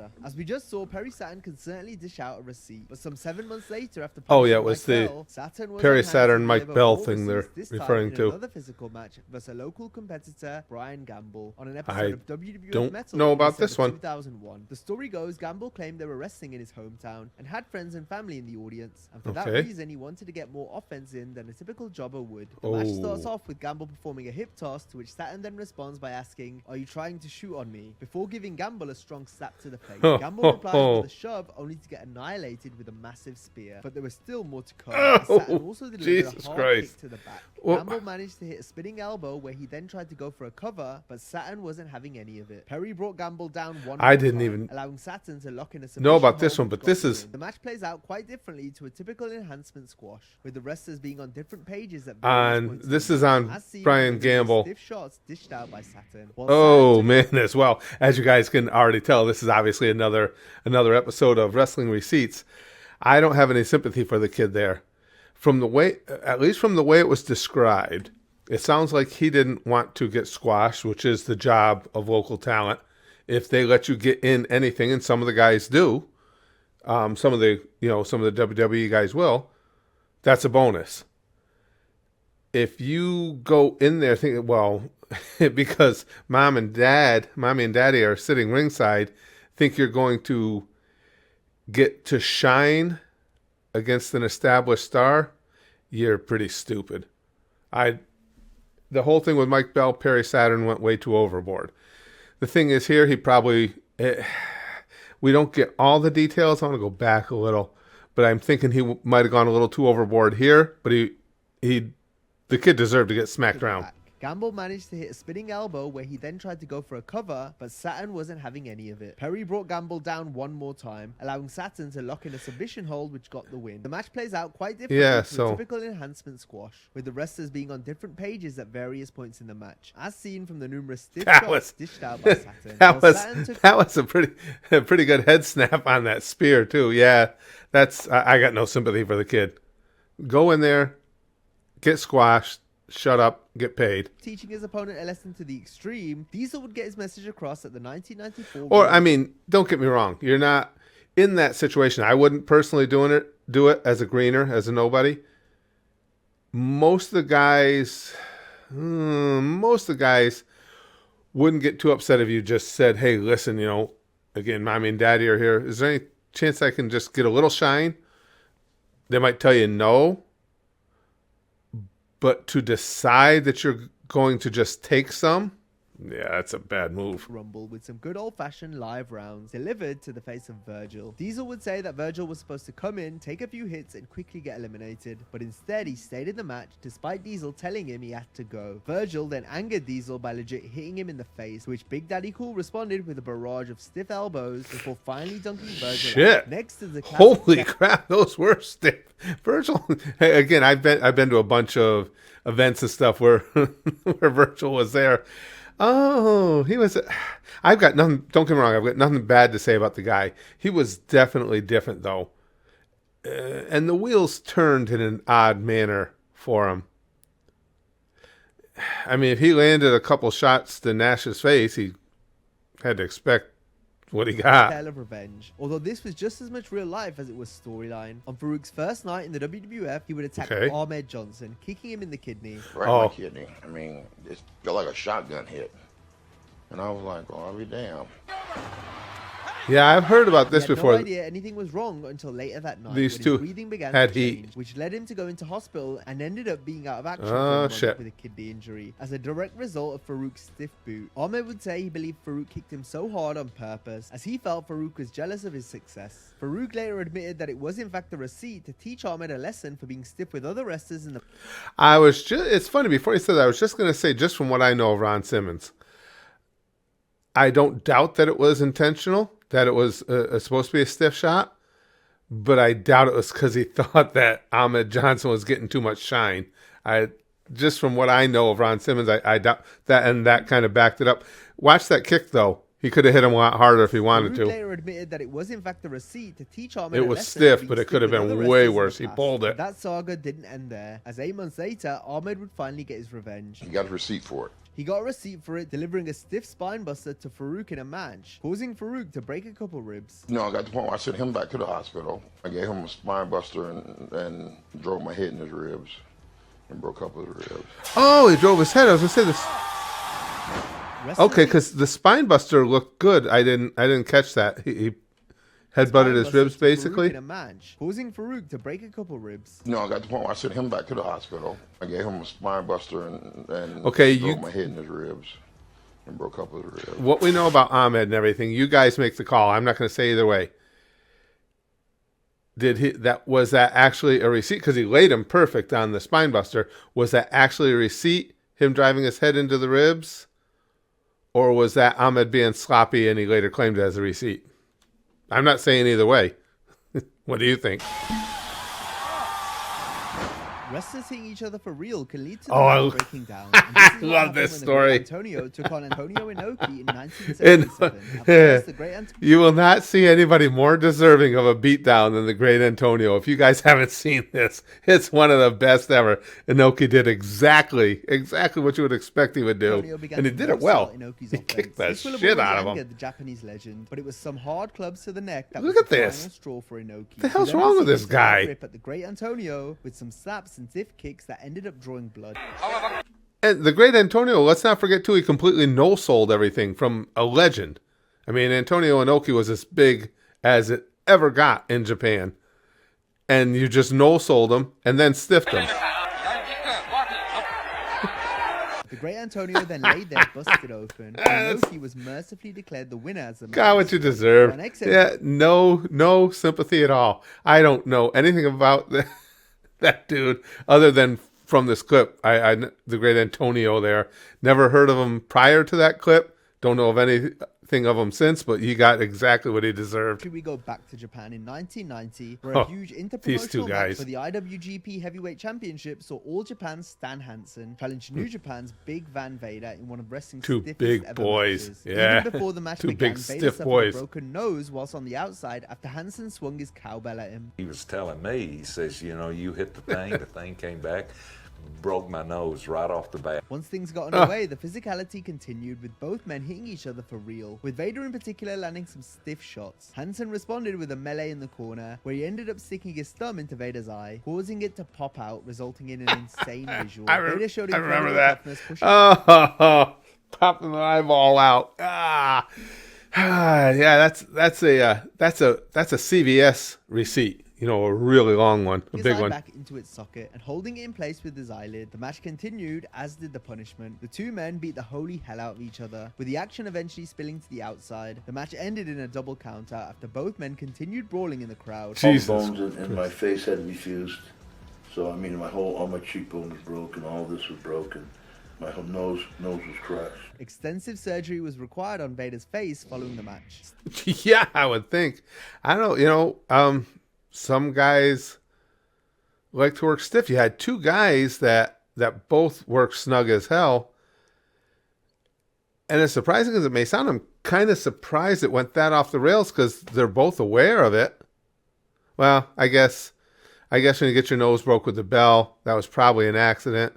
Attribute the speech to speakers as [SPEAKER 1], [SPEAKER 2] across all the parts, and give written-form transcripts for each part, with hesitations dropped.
[SPEAKER 1] competitor. As we just saw, Perry Saturn can certainly dish out a receipt, but some 7 months later after
[SPEAKER 2] Oh yeah, it was
[SPEAKER 1] Mike
[SPEAKER 2] the
[SPEAKER 1] Bell, Saturn was
[SPEAKER 2] Perry
[SPEAKER 1] on hand
[SPEAKER 2] Saturn
[SPEAKER 1] to
[SPEAKER 2] Mike
[SPEAKER 1] deliver
[SPEAKER 2] Bell
[SPEAKER 1] more
[SPEAKER 2] thing they're
[SPEAKER 1] receipts, this time
[SPEAKER 2] referring
[SPEAKER 1] in
[SPEAKER 2] to.
[SPEAKER 1] another physical match versus a local competitor, Brian Gamble, on an episode
[SPEAKER 2] I
[SPEAKER 1] of WWF
[SPEAKER 2] don't
[SPEAKER 1] Metal
[SPEAKER 2] know
[SPEAKER 1] in
[SPEAKER 2] about this
[SPEAKER 1] December
[SPEAKER 2] one.
[SPEAKER 1] 2001. The story goes, Gamble claimed they were wrestling in his hometown and had friends and family in the audience, and for that
[SPEAKER 2] Okay.
[SPEAKER 1] reason he wanted to get more offense in than a typical jobber would. The match starts off with Gamble performing a hip toss, to which Saturn then responds by asking, "Are you trying to shoot on me?" before giving Gamble a strong slap to the face. Gamble replies with a shove, only to get annihilated with a massive spear. But there was still more to come. as Saturn also delivered
[SPEAKER 2] Jesus
[SPEAKER 1] a hard
[SPEAKER 2] Christ.
[SPEAKER 1] kick to the back.
[SPEAKER 2] Well-
[SPEAKER 1] Gamble managed to hit a spinning elbow, where he then tried to go for a cover, but Saturn wasn't having any of it. Perry brought Gamble down one
[SPEAKER 2] I
[SPEAKER 1] more
[SPEAKER 2] didn't
[SPEAKER 1] time,
[SPEAKER 2] even
[SPEAKER 1] allowing Saturn to lock in a submission
[SPEAKER 2] know about this
[SPEAKER 1] hold,
[SPEAKER 2] one,
[SPEAKER 1] which
[SPEAKER 2] but
[SPEAKER 1] got
[SPEAKER 2] this
[SPEAKER 1] the
[SPEAKER 2] is-
[SPEAKER 1] win. The match plays out quite differently to a typical enhancement squash, with the wrestlers being on different pages at various points in
[SPEAKER 2] This
[SPEAKER 1] the
[SPEAKER 2] is
[SPEAKER 1] match,
[SPEAKER 2] on
[SPEAKER 1] as seen
[SPEAKER 2] Brian
[SPEAKER 1] with the numerous
[SPEAKER 2] Gamble.
[SPEAKER 1] stiff shots dished out by Saturn. While
[SPEAKER 2] Oh
[SPEAKER 1] Saturn took
[SPEAKER 2] man, as well. As you guys can already tell, this is obviously another episode of Wrestling Receipts. I don't have any sympathy for the kid there. From the way, at least from the way it was described, it sounds like he didn't want to get squashed, which is the job of local talent. If they let you get in anything, and some of the guys do, some of the WWE guys will, that's a bonus. If you go in there thinking, well, because mommy and daddy are sitting ringside, think you're going to get to shine against an established star, you're pretty stupid. The whole thing with Mike Bell, Perry Saturn went way too overboard. The thing is here, we don't get all the details. I want to go back a little, but I'm thinking he might have gone a little too overboard here, but the kid deserved to get smacked around.
[SPEAKER 1] Gamble managed to hit a spinning elbow, where he then tried to go for a cover, but Saturn wasn't having any of it. Perry brought Gamble down one more time, allowing Saturn to lock in a submission hold, which got the win. The match plays out quite differently to a typical enhancement squash, with the wrestlers being on different pages at various points in the match, as seen from the numerous stiff shots dished out by Saturn.
[SPEAKER 2] That was a pretty good head snap on that spear too. Yeah, I got no sympathy for the kid. Go in there, get squashed, shut up, get paid.
[SPEAKER 1] Teaching his opponent a lesson to the extreme, Diesel would get his message across at the 1994.
[SPEAKER 2] Or, I mean, don't get me wrong. You're not in that situation. I wouldn't personally do it as a greener, as a nobody. Most of the guys wouldn't get too upset if you just said, hey, listen, again, mommy and daddy are here. Is there any chance I can just get a little shine? They might tell you no. But to decide that you're going to just take some, yeah, that's a bad move.
[SPEAKER 1] Rumble with some good old-fashioned live rounds delivered to the face of Virgil. Diesel would say that Virgil was supposed to come in, take a few hits, and quickly get eliminated, but instead he stayed in the match despite Diesel telling him he had to go. Virgil then angered Diesel by legit hitting him in the face, to which Big Daddy Cool responded with a barrage of stiff elbows before finally dunking Virgil out. Next is the classic.
[SPEAKER 2] Holy crap, those were stiff. Virgil, hey, again, I've been to a bunch of events and stuff where where Virgil was there. Oh, he was. I've got nothing. Don't get me wrong. I've got nothing bad to say about the guy. He was definitely different, though, and the wheels turned in an odd manner for him. I mean, if he landed a couple shots to Nash's face, he had to expect what he got.
[SPEAKER 1] Tale of revenge. Although this was just as much real life as it was storyline. On Farooq's first night in the WWF, he would attack Ahmed Johnson, kicking him in the kidney.
[SPEAKER 3] Right in my kidney. I mean, it felt like a shotgun hit. And I was like, oh, I'll be damned.
[SPEAKER 2] Yeah, I've heard about this before.
[SPEAKER 1] No idea anything was wrong until later that night.
[SPEAKER 2] These
[SPEAKER 1] when
[SPEAKER 2] two
[SPEAKER 1] his breathing began
[SPEAKER 2] had
[SPEAKER 1] to change,
[SPEAKER 2] heat,
[SPEAKER 1] which led him to go into hospital and ended up being out of action for
[SPEAKER 2] Oh,
[SPEAKER 1] a month
[SPEAKER 2] shit.
[SPEAKER 1] with a kidney injury as a direct result of Farooq's stiff boot. Ahmed would say he believed Farooq kicked him so hard on purpose, as he felt Farooq was jealous of his success. Farooq later admitted that it was in fact a receipt to teach Ahmed a lesson for being stiff with other wrestlers in the...
[SPEAKER 2] It's funny, before he said that, I was just going to say, just from what I know of Ron Simmons, I don't doubt that it was intentional, that it was supposed to be a stiff shot, but I doubt it was because he thought that Ahmed Johnson was getting too much shine. Just from what I know of Ron Simmons, I doubt that, and that kind of backed it up. Watch that kick, though. He could have hit him a lot harder if he wanted to.
[SPEAKER 1] Later admitted that it was in fact a receipt to teach Ahmed
[SPEAKER 2] it was stiff, but it could have been way worse. He pulled it.
[SPEAKER 1] That saga didn't end there, as 8 months later, Ahmed would finally get his revenge.
[SPEAKER 3] He got a receipt for it.
[SPEAKER 1] He got a receipt for it, delivering a stiff spine buster to Farooq in a match, causing Farooq to break a couple ribs.
[SPEAKER 3] You know, I got to the point where I sent him back to the hospital. I gave him a spine buster and drove my head in his ribs and broke a couple of his ribs.
[SPEAKER 2] Oh, he drove his head. I was gonna say this. Okay, because the spine buster looked good. I didn't catch that. He headbutted his ribs basically.
[SPEAKER 1] In a match, causing Farooq to break a couple ribs.
[SPEAKER 3] You know, I got to the point where I sent him back to the hospital. I gave him a spine buster and drove my head in his ribs and broke a couple of his ribs.
[SPEAKER 2] What we know about Ahmed and everything, you guys make the call. I'm not going to say either way. Was that actually a receipt? Because he laid him perfect on the spine buster. Was that actually a receipt? Him driving his head into the ribs? Or was that Ahmed being sloppy and he later claimed it as a receipt? I'm not saying either way. What do you think?
[SPEAKER 1] Wrestlers hitting each other for real can lead to the match breaking down. I
[SPEAKER 2] love this story.
[SPEAKER 1] Antonio took on Antonio Inoki in 1977.
[SPEAKER 2] You will not see anybody more deserving of a beatdown than the great Antonio. If you guys haven't seen this, it's one of the best ever. Inoki did exactly what you would expect he would do, and he did it well. He kicked the shit out of him.
[SPEAKER 1] The Japanese legend, but it was some hard clubs to the neck.
[SPEAKER 2] Look at this.
[SPEAKER 1] Straw for Inoki.
[SPEAKER 2] What the hell's wrong with this guy?
[SPEAKER 1] Rip at the great Antonio with some slaps and stiff kicks that ended up drawing blood.
[SPEAKER 2] And the great Antonio, let's not forget too, he completely no-sold everything from a legend. I mean, Antonio Inoki was as big as it ever got in Japan. And you just no-sold him and then stiffed him.
[SPEAKER 1] The great Antonio then laid there, busted open, and Inoki was mercifully declared the winner as the match.
[SPEAKER 2] Got what you deserve. Yeah, no sympathy at all. I don't know anything about that dude other than from this clip. The great Antonio there. Never heard of him prior to that clip. Don't know of anything of him since, but he got exactly what he deserved.
[SPEAKER 1] We go back to Japan in 1990, where a huge interpromotional match for the IWGP Heavyweight Championship saw All Japan's Stan Hansen challenge New Japan's Big Van Vader in one of wrestling's stiffest
[SPEAKER 2] big
[SPEAKER 1] ever
[SPEAKER 2] boys.
[SPEAKER 1] matches.
[SPEAKER 2] Yeah.
[SPEAKER 1] Even before the match began, Vader suffered a broken nose whilst on the outside after Hansen swung his cowbell at him.
[SPEAKER 4] He was telling me, he says, you know, you hit the thing came back, broke my nose right off the bat.
[SPEAKER 1] Once things got underway, the physicality continued, with both men hitting each other for real, with Vader in particular landing some stiff shots. Hansen responded with a melee in the corner, where he ended up sticking his thumb into Vader's eye, causing it to pop out, resulting in an insane visual. Vader showed incredible toughness, pushing
[SPEAKER 2] popping the eyeball out. Yeah, that's a CVS receipt. You know, a really long one, a big one.
[SPEAKER 1] Back into its socket and holding it in place with his eyelid. The match continued, as did the punishment. The two men beat the holy hell out of each other, with the action eventually spilling to the outside. The match ended in a double counter after both men continued brawling in the crowd.
[SPEAKER 5] All the bones in my face had to be fused. So I mean, all my cheekbone was broken. All this was broken. My whole nose was crushed.
[SPEAKER 1] Extensive surgery was required on Vader's face following the match.
[SPEAKER 2] Yeah, I would think. I don't know. You know, some guys like to work stiff. You had two guys that both work snug as hell. And as surprising as it may sound, I'm kind of surprised it went that off the rails because they're both aware of it. Well, I guess when you get your nose broke with the bell, that was probably an accident.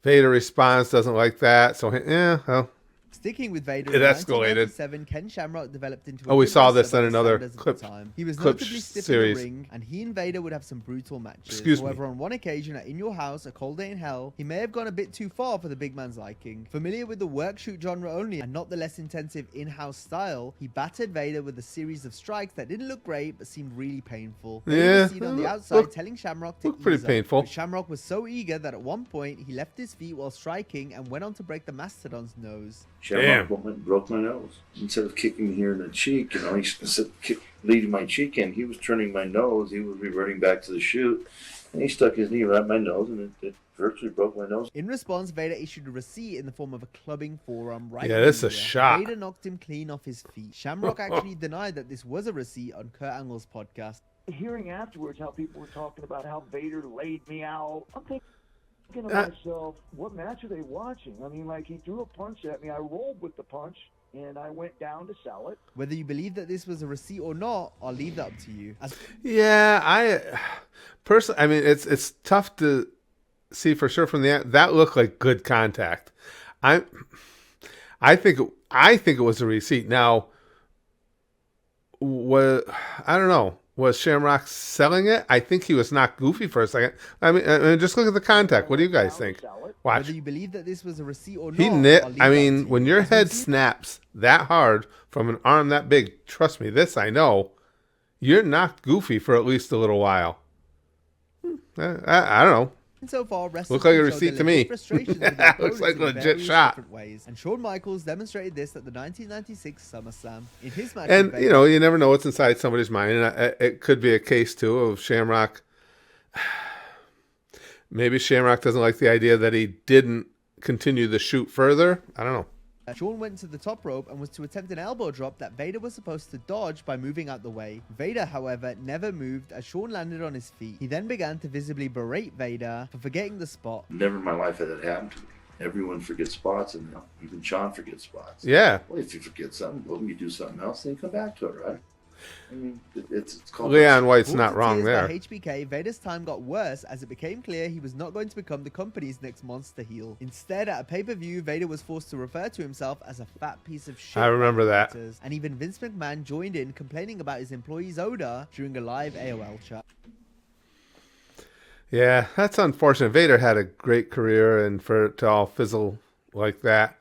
[SPEAKER 2] Vader responds, doesn't like that. So, yeah, well.
[SPEAKER 1] Sticking with Vader,
[SPEAKER 2] it escalated.
[SPEAKER 1] In Ken Shamrock developed into a
[SPEAKER 2] we saw this in another clip.
[SPEAKER 1] He was notably stiff in the ring, and he and Vader would have some brutal matches. However, on one occasion at In Your House, A Cold Day in Hell, he may have gone a bit too far for the big man's liking. Familiar with the work-shoot genre only and not the less intensive in-house style, he battered Vader with a series of strikes that didn't look great but seemed really painful. Vader was seen on the outside telling Shamrock to ease
[SPEAKER 2] pretty painful.
[SPEAKER 1] Up, but Shamrock was so eager that at one point he left his feet while striking and went on to break the Mastodon's nose.
[SPEAKER 5] Shamrock broke my nose. Instead of kicking me here in the cheek, instead of leading my cheek in, he was turning my nose. He was reverting back to the shoot, and he stuck his knee right in my nose, and it virtually broke my nose.
[SPEAKER 1] In response, Vader issued a receipt in the form of a clubbing forearm right.
[SPEAKER 2] Yeah, this is a shot.
[SPEAKER 1] Vader knocked him clean off his feet. Shamrock actually denied that this was a receipt on Kurt Angle's podcast.
[SPEAKER 6] Hearing afterwards how people were talking about how Vader laid me out, I'm thinking to myself, what match are they watching? I mean, like, he threw a punch at me, I rolled with the punch, and I went down to sell it.
[SPEAKER 1] Whether you believe that this was a receipt or not, I'll leave that up to you.
[SPEAKER 2] Yeah, I personally, I mean, it's tough to see for sure from that looked like good contact. I think it was a receipt. Now, I don't know. Was Shamrock selling it? I think he was not goofy for a second. I mean, just look at the contact. What do you guys think? Watch.
[SPEAKER 1] Whether you believe that this was a receipt or not,
[SPEAKER 2] He
[SPEAKER 1] I'll
[SPEAKER 2] knit.
[SPEAKER 1] leave
[SPEAKER 2] I
[SPEAKER 1] that
[SPEAKER 2] mean,
[SPEAKER 1] to
[SPEAKER 2] when
[SPEAKER 1] you.
[SPEAKER 2] your
[SPEAKER 1] As we
[SPEAKER 2] head
[SPEAKER 1] see-
[SPEAKER 2] snaps that hard from an arm that big, trust me, this I know, you're not goofy for at least a little while. I don't know.
[SPEAKER 1] So far, wrestlers
[SPEAKER 2] Looked like a
[SPEAKER 1] showed
[SPEAKER 2] receipt
[SPEAKER 1] their
[SPEAKER 2] to me.
[SPEAKER 1] legit frustrations with their
[SPEAKER 2] Looks like
[SPEAKER 1] opponents
[SPEAKER 2] a
[SPEAKER 1] in
[SPEAKER 2] legit
[SPEAKER 1] various
[SPEAKER 2] shot.
[SPEAKER 1] different ways. And Shawn Michaels demonstrated this at the 1996 SummerSlam. In his match
[SPEAKER 2] And,
[SPEAKER 1] with
[SPEAKER 2] you know, you never know what's inside somebody's mind. And it could be a case, too, of Shamrock. Maybe Shamrock doesn't like the idea that he didn't continue the shoot further. I don't know.
[SPEAKER 1] Shawn went to the top rope and was to attempt an elbow drop that Vader was supposed to dodge by moving out the way. Vader, however, never moved as Shawn landed on his feet. He then began to visibly berate Vader for forgetting the spot.
[SPEAKER 5] Never in my life had that happen to me. Everyone forgets spots, and even Sean forgets spots.
[SPEAKER 2] Yeah.
[SPEAKER 5] Well, if you forget something, well, you do something else, then you come back to it, right? I mean, it's called...
[SPEAKER 2] Leon White's
[SPEAKER 1] Brought
[SPEAKER 2] not
[SPEAKER 1] to
[SPEAKER 2] wrong
[SPEAKER 1] tears
[SPEAKER 2] there.
[SPEAKER 1] by HBK, Vader's time got worse as it became clear he was not going to become the company's next monster heel. Instead, at a pay-per-view, Vader was forced to refer to himself as a fat piece of shit.
[SPEAKER 2] I remember
[SPEAKER 1] by
[SPEAKER 2] that.
[SPEAKER 1] writers, and even Vince McMahon joined in complaining about his employee's odor during a live AOL chat.
[SPEAKER 2] Yeah, that's unfortunate. Vader had a great career, and for it to all fizzle like that.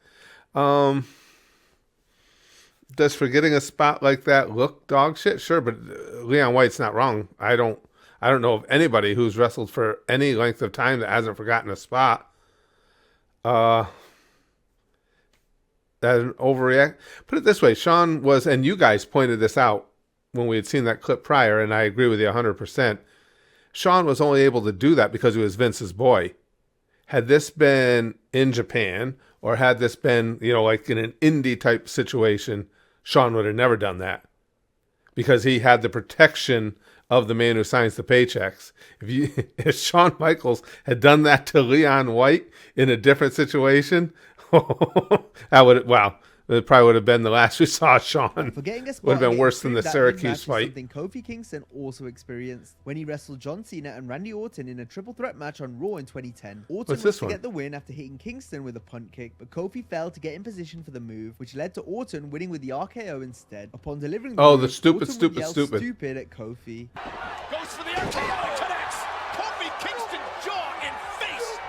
[SPEAKER 2] Does forgetting a spot like that look dog shit? Sure, but Leon White's not wrong. I don't know of anybody who's wrestled for any length of time that hasn't forgotten a spot. That an overreact. Put it this way, Sean was, and you guys pointed this out when we had seen that clip prior, and I agree with you 100%. Sean was only able to do that because he was Vince's boy. Had this been in Japan, or had this been, you know, like in an indie type situation, Sean would have never done that because he had the protection of the man who signs the paychecks. If Shawn Michaels had done that to Leon White in a different situation, it probably would have been the last we saw of Sean.
[SPEAKER 1] Forgetting a spot
[SPEAKER 2] Would have been
[SPEAKER 1] getting
[SPEAKER 2] worse than the
[SPEAKER 1] through that
[SPEAKER 2] Syracuse
[SPEAKER 1] mid-match is
[SPEAKER 2] fight.
[SPEAKER 1] Something Kofi Kingston also experienced when he wrestled John Cena and Randy Orton in a triple threat match on Raw in 2010. Orton
[SPEAKER 2] What's
[SPEAKER 1] was
[SPEAKER 2] this
[SPEAKER 1] to
[SPEAKER 2] one?
[SPEAKER 1] get the win after hitting Kingston with a punt kick, but Kofi failed to get in position for the move, which led to Orton winning with the RKO instead. Upon delivering the
[SPEAKER 2] Oh,
[SPEAKER 1] move,
[SPEAKER 2] the stupid,
[SPEAKER 1] Orton
[SPEAKER 2] stupid,
[SPEAKER 1] would yell
[SPEAKER 2] stupid.
[SPEAKER 1] stupid at Kofi.
[SPEAKER 7] Goes for the RKO and connects. Kofi Kingston jaw and face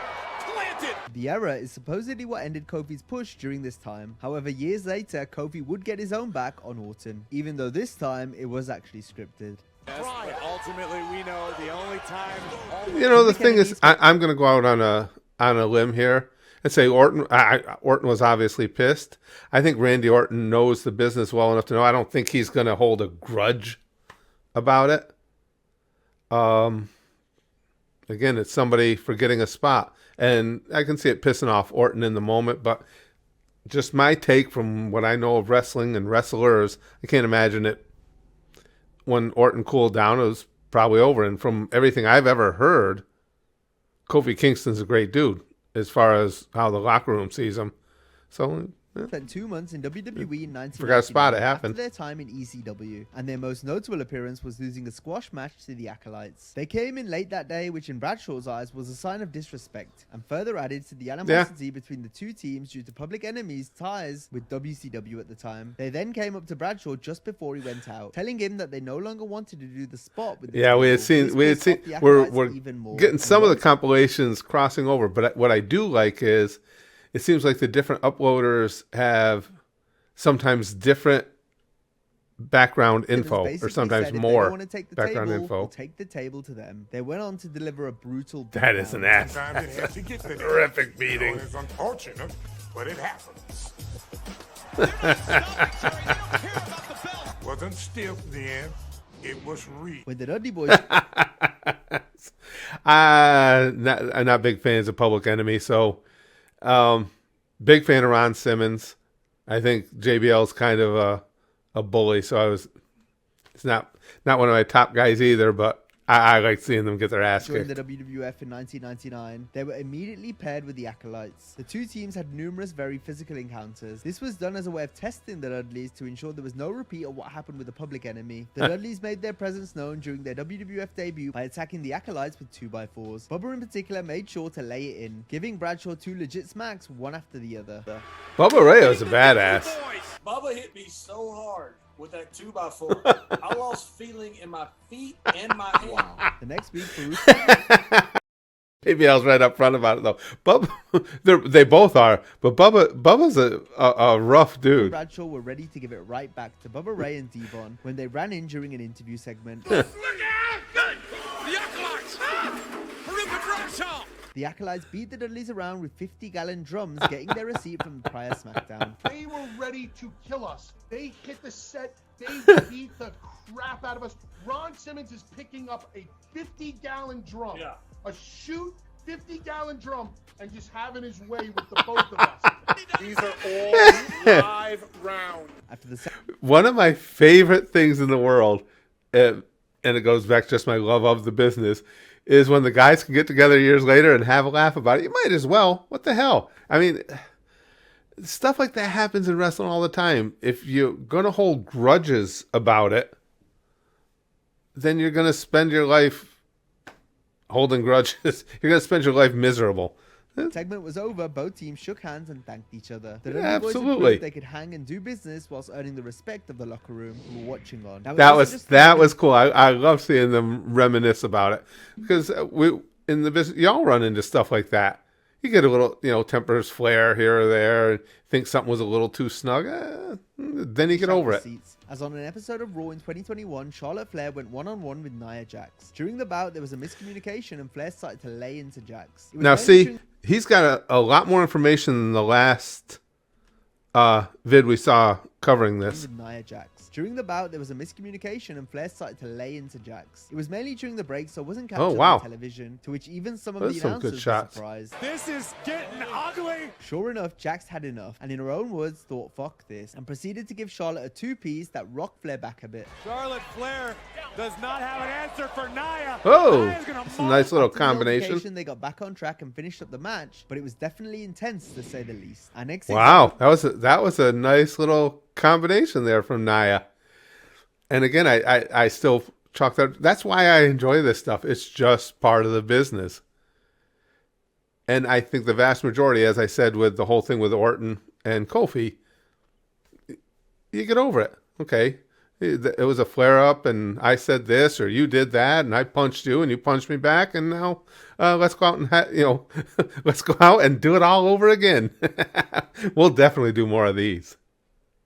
[SPEAKER 7] planted.
[SPEAKER 1] The error is supposedly what ended Kofi's push during this time. However, years later, Kofi would get his own back on Orton, even though this time it was actually scripted.
[SPEAKER 7] But ultimately, we know the only time.
[SPEAKER 2] You know, the thing is, I'm going to go out on a limb here and say Orton was obviously pissed. I think Randy Orton knows the business well enough to know. I don't think he's going to hold a grudge about it. Again, it's somebody forgetting a spot. And I can see it pissing off Orton in the moment, but just my take from what I know of wrestling and wrestlers, I can't imagine it. When Orton cooled down, it was probably over. And from everything I've ever heard, Kofi Kingston's a great dude as far as how the locker room sees him. So,
[SPEAKER 1] Spent 2 months in WWE in 1999
[SPEAKER 2] Forgot a spot, it happened.
[SPEAKER 1] after their time in ECW, and their most notable appearance was losing a squash match to the Acolytes. They came in late that day, which in Bradshaw's eyes was a sign of disrespect, and further added to the animosity between the two teams due to public enemies' ties with WCW at the time. They then came up to Bradshaw just before he went out, telling him that they no longer wanted to do the spot with the
[SPEAKER 2] yeah, we had
[SPEAKER 1] table.
[SPEAKER 2] seen,
[SPEAKER 1] This pissed off the
[SPEAKER 2] we're
[SPEAKER 1] Acolytes even more.
[SPEAKER 2] getting
[SPEAKER 1] And
[SPEAKER 2] some of the
[SPEAKER 1] once-
[SPEAKER 2] compilations crossing over. But what I do like is it seems like the different uploaders have sometimes different background info,
[SPEAKER 1] basically
[SPEAKER 2] or sometimes
[SPEAKER 1] said if they
[SPEAKER 2] more
[SPEAKER 1] don't want to take the
[SPEAKER 2] background
[SPEAKER 1] table,
[SPEAKER 2] info.
[SPEAKER 1] we'll take the table to them. They went on to deliver a brutal
[SPEAKER 2] That is an
[SPEAKER 1] beatdown.
[SPEAKER 2] ass.
[SPEAKER 8] Sometimes it has to get to that.
[SPEAKER 2] Horrific beating.
[SPEAKER 8] You know, it's unfortunate, but it happens. Wasn't stiff then. It was real.
[SPEAKER 1] When the Dudley Boys
[SPEAKER 2] I'm not big fans of Public Enemy, so big fan of Ron Simmons. I think JBL's kind of a bully, so it's not one of my top guys either, but I like seeing them get their ass
[SPEAKER 1] During
[SPEAKER 2] kicked.
[SPEAKER 1] the WWF in 1999, they were immediately paired with the Acolytes. The two teams had numerous very physical encounters. This was done as a way of testing the Dudleys to ensure there was no repeat of what happened with the Public Enemy. The Dudleys made their presence known during their WWF debut by attacking the Acolytes with 2x4s. Bubba in particular made sure to lay it in, giving Bradshaw 2 legit smacks one after the other.
[SPEAKER 2] Bubba Ray was a badass.
[SPEAKER 9] Bubba hit me so hard with that 2x4. I lost feeling in my feet and my hand.
[SPEAKER 1] Wow. The next week, Farooq...
[SPEAKER 2] Maybe I was right up front about it though. Bubba, they both are, but Bubba's a rough dude.
[SPEAKER 1] Bradshaw were ready to give it right back to Bubba Ray and Devon when they ran in during an interview segment.
[SPEAKER 7] Look out! Good! The Acolytes! Farooq and Bradshaw!
[SPEAKER 1] The Acolytes beat the Dudleys around with 50-gallon drums, getting their receipt from the prior SmackDown.
[SPEAKER 10] They were ready to kill us. They hit the set. They beat the crap out of us. Ron Simmons is picking up a 50-gallon drum.
[SPEAKER 9] Yeah.
[SPEAKER 10] A shoot 50-gallon drum and just having his way with the both of us. These are all live rounds.
[SPEAKER 1] After the
[SPEAKER 2] One of my favorite things in the world, and it goes back to just my love of the business, is when the guys can get together years later and have a laugh about it. You might as well. What the hell? I mean, stuff like that happens in wrestling all the time. If you're going to hold grudges about it, then you're going to spend your life holding grudges. You're going to spend your life miserable.
[SPEAKER 1] segment was over, both teams shook hands and thanked each other. The
[SPEAKER 2] Yeah,
[SPEAKER 1] Dudley boys had
[SPEAKER 2] absolutely.
[SPEAKER 1] proved they could hang and do business whilst earning the respect of the locker room who were watching on. Now, it
[SPEAKER 2] That
[SPEAKER 1] wasn't
[SPEAKER 2] was
[SPEAKER 1] just
[SPEAKER 2] cool. I love seeing them reminisce about it because we in the business y'all run into stuff like that. You get a little, tempers flare here or there, and think something was a little too snug. Then you get over it.
[SPEAKER 1] Seats. As on an episode of Raw in 2021, Charlotte Flair went one-on-one with Nia Jax. During the bout, there was a miscommunication and Flair started to lay into Jax. It was
[SPEAKER 2] Now,
[SPEAKER 1] mainly
[SPEAKER 2] see,
[SPEAKER 1] during-
[SPEAKER 2] he's got a lot more information than the last vid we saw covering this.
[SPEAKER 1] with Nia Jax. During the bout, there was a miscommunication and Flair started to lay into Jax. It was mainly during the break, so it wasn't captured
[SPEAKER 2] wow.
[SPEAKER 1] on television, to which even some of
[SPEAKER 2] Those
[SPEAKER 1] the
[SPEAKER 2] some good
[SPEAKER 1] announcers were
[SPEAKER 2] shots.
[SPEAKER 1] surprised.
[SPEAKER 7] This is getting ugly.
[SPEAKER 1] Sure enough, Jax had enough, and in her own words, thought fuck this, and proceeded to give Charlotte a two-piece that rocked Flair back a bit.
[SPEAKER 7] Charlotte Flair does not have an answer for Nia.
[SPEAKER 2] Oh,
[SPEAKER 7] Nia's gonna
[SPEAKER 2] it's a nice little
[SPEAKER 1] After the
[SPEAKER 2] combination.
[SPEAKER 1] altercation, they got back on track and finished up the match, but it was definitely intense to say the least. Our next
[SPEAKER 2] Wow, that was a nice little combination there from Nia. And again, I still chalk that. That's why I enjoy this stuff. It's just part of the business. And I think the vast majority, as I said, with the whole thing with Orton and Kofi, you get over it. Okay, it was a flare up, and I said this or you did that, and I punched you and you punched me back, and now let's go out and let's go out and do it all over again. We'll definitely do more of these.